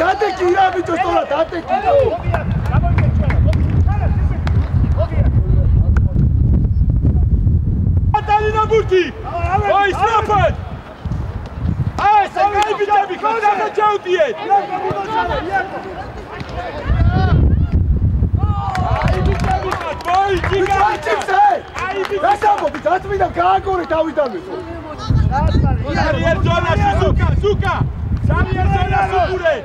დატეკი რა ბიჭო სწორად დატეკი Catalina Burti! Oi, snapad! Ai, să ai bine, că nu ce au tiet! Ai bine, voi, gigantă! Ai bine! Lasă-mă, bine, ați venit ca acolo, te-au uitat, bine! Sarier zona și Zuca, Zuca! Sarier zona Zucure!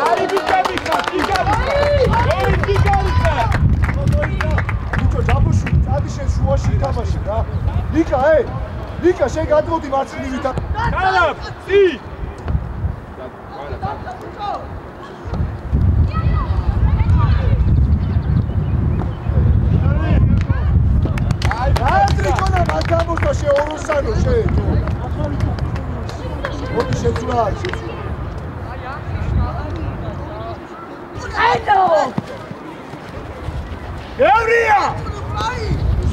Ai bine, gigantă! Oi, gigantă! ბიჭო ჯაბუში წადი შენ შუაში ითამაში რა ლიკა ლიკა შენ გადმოდი მარცხნივით კალაფ წი აი ტრიკონა მაგამოსა შეოროსანო შენ მოდი შეცვლა აიტო გევრია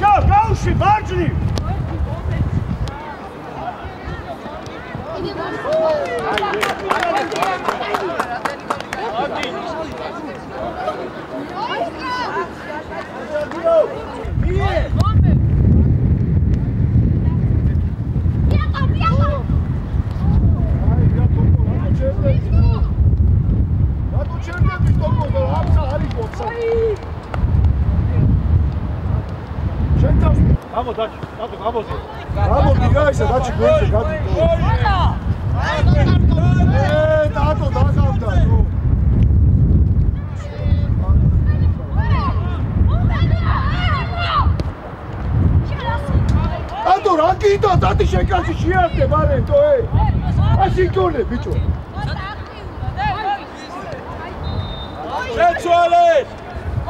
შო გაუში მარჯვნივ გამოდი რა ისე დაჩი გვერდზე გადი დადო დაგავდა დადო რა კიდო დადი შეკაცი შეარდე ბარენტო ასი გონე ბიჭო შეცვალე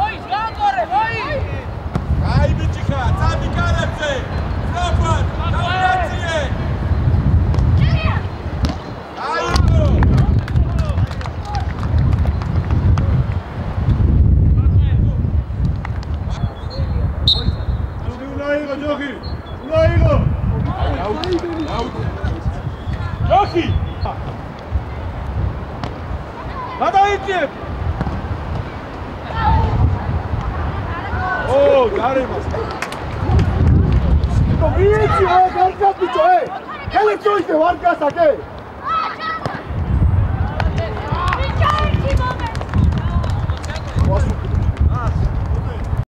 ოი გაგორე ოი აი ბიჭიკა წამი კალებზე სოფად დავიაციე აიო უნაიღო ჯოხი უნაიღო ჯოხი გადაიწიებ ო გარემოს ვიეცი ვარ გასაგებია ელექტროიდე ვარ გასაგე